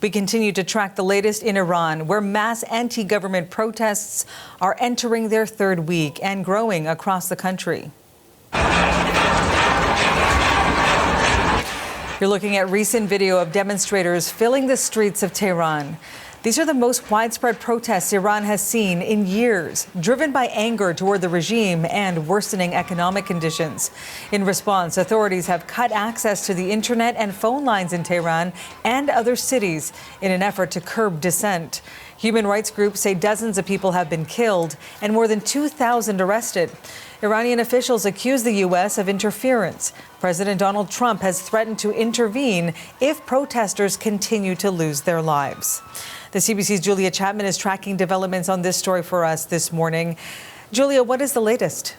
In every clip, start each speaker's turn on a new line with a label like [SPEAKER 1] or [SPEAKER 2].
[SPEAKER 1] We continue to track the latest in Iran, where mass anti-government protests are entering their third week and growing across the country. You're looking at recent video of demonstrators filling the streets of Tehran. These are the most widespread protests Iran has seen in years, driven by anger toward the regime and worsening economic conditions. In response, authorities have cut access to the internet and phone lines in Tehran and other cities in an effort to curb dissent. Human rights groups say dozens of people have been killed and more than 2,000 arrested. Iranian officials accuse the U.S. of interference. President Donald Trump has threatened to intervene if protesters continue to lose their lives. The CBC's Julia Chapman is tracking developments on this story for us this morning. Julia, what is the latest?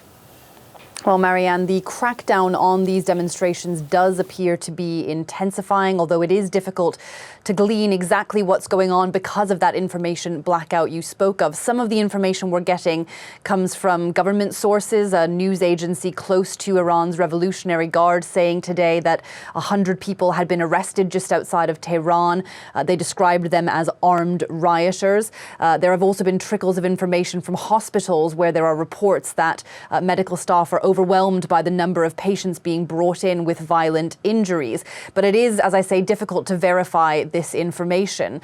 [SPEAKER 2] Well, Marianne, the crackdown on these demonstrations does appear to be intensifying, although it is difficult to glean exactly what's going on because of that information blackout you spoke of. Some of the information we're getting comes from government sources, a news agency close to Iran's Revolutionary Guard saying today that 100 people had been arrested just outside of Tehran. They described them as armed rioters. There have also been trickles of information from hospitals where there are reports that medical staff are overwhelmed by the number of patients being brought in with violent injuries. But it is, as I say, difficult to verify this information.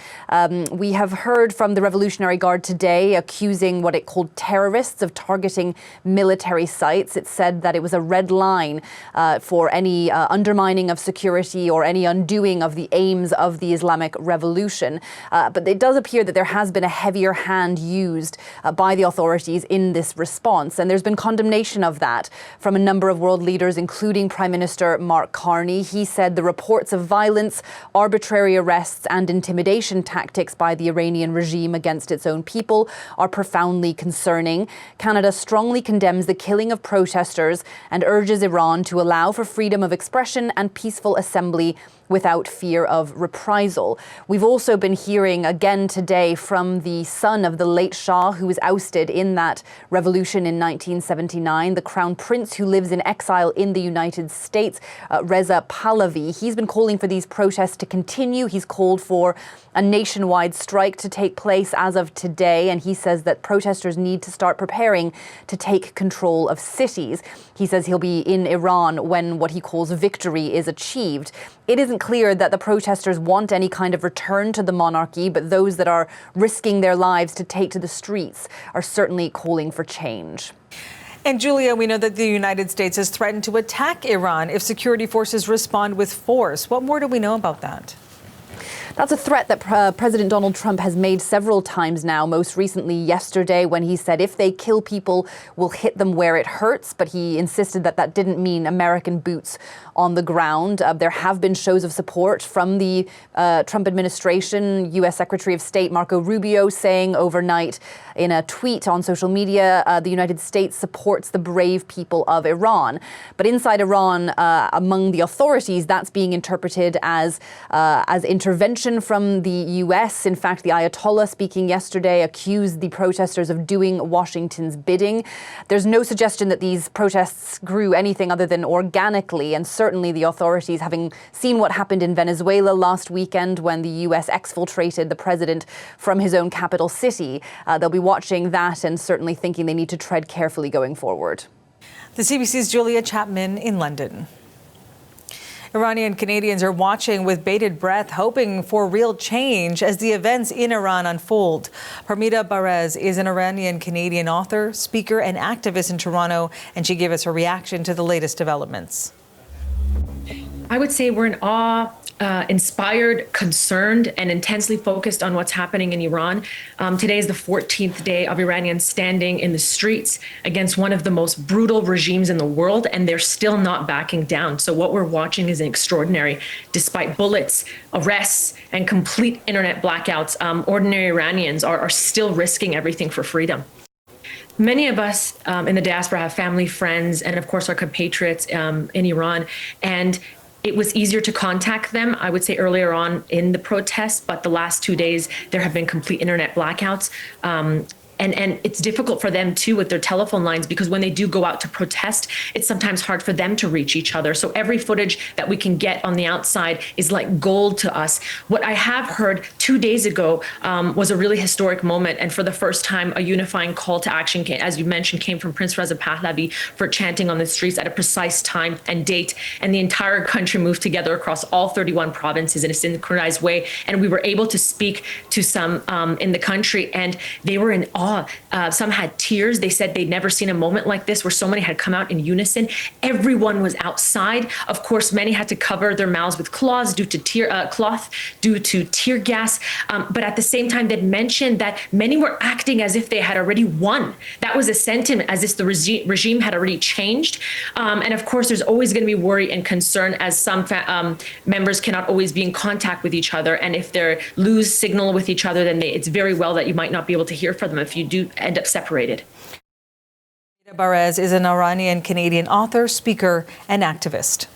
[SPEAKER 2] We have heard from the Revolutionary Guard today accusing what it called terrorists of targeting military sites. It said that it was a red line for any undermining of security or any undoing of the aims of the Islamic Revolution. But it does appear that there has been a heavier hand used by the authorities in this response. And there's been condemnation of that from a number of world leaders, including Prime Minister Mark Carney. He said the reports of violence, arbitrary arrests and intimidation tactics by the Iranian regime against its own people are profoundly concerning. Canada strongly condemns the killing of protesters and urges Iran to allow for freedom of expression and peaceful assembly without fear of reprisal. We've also been hearing again today from the son of the late Shah, who was ousted in that revolution in 1979, the Crown Prince who lives in exile in the United States, Reza Pahlavi. He's been calling for these protests to continue. He's called for a nationwide strike to take place as of today, and he says that protesters need to start preparing to take control of cities. He says he'll be in Iran when what he calls victory is achieved. It isn't clear that the protesters want any kind of return to the monarchy, but those that are risking their lives to take to the streets are certainly calling for change.
[SPEAKER 1] And Julia, we know that the United States has threatened to attack Iran if security forces respond with force. What more do we know about that?
[SPEAKER 2] That's a threat that President Donald Trump has made several times now, most recently yesterday when he said if they kill people, we'll hit them where it hurts. But he insisted that that didn't mean American boots on the ground. There have been shows of support from the Trump administration. U.S. Secretary of State Marco Rubio saying overnight in a tweet on social media, the United States supports the brave people of Iran. But inside Iran, among the authorities, that's being interpreted as intervention from the U.S. In fact, the Ayatollah speaking yesterday accused the protesters of doing Washington's bidding. There's no suggestion that these protests grew anything other than organically, and certainly the authorities, having seen what happened in Venezuela last weekend when the U.S. exfiltrated the president from his own capital city, they'll be watching that and certainly thinking they need to tread carefully going forward.
[SPEAKER 1] The CBC's Julia Chapman in London. Iranian Canadians are watching with bated breath, hoping for real change as the events in Iran unfold. Parmita Barez is an Iranian Canadian author, speaker, and activist in Toronto, and she gave us her reaction to the latest developments.
[SPEAKER 3] I would say we're in awe, inspired, concerned, and intensely focused on what's happening in Iran. Today is the 14th day of Iranians standing in the streets against one of the most brutal regimes in the world, and they're still not backing down. So what we're watching is extraordinary. Despite bullets, arrests, and complete internet blackouts, ordinary Iranians are still risking everything for freedom. Many of us in the diaspora have family, friends, and of course our compatriots in Iran, and it was easier to contact them, I would say, earlier on in the protests, but the last 2 days, there have been complete internet blackouts. And it's difficult for them too with their telephone lines, because when they do go out to protest, it's sometimes hard for them to reach each other. So every footage that we can get on the outside is like gold to us. What I have heard 2 days ago was a really historic moment. And for the first time, a unifying call to action, as you mentioned, came from Prince Reza Pahlavi for chanting on the streets at a precise time and date. And the entire country moved together across all 31 provinces in a synchronized way. And we were able to speak to some in the country, and they were in awe. Some had tears. They said they'd never seen a moment like this where so many had come out in unison. Everyone was outside. Of course, many had to cover their mouths with cloths due to tear gas. But at the same time, they'd mentioned that many were acting as if they had already won. That was a sentiment, as if the regime had already changed. And of course, there's always going to be worry and concern, as some members cannot always be in contact with each other. And if they lose signal with each other, then it's very well that you might not be able to hear from them if you do end up separated.
[SPEAKER 1] Barez is an Iranian Canadian author, speaker, and activist.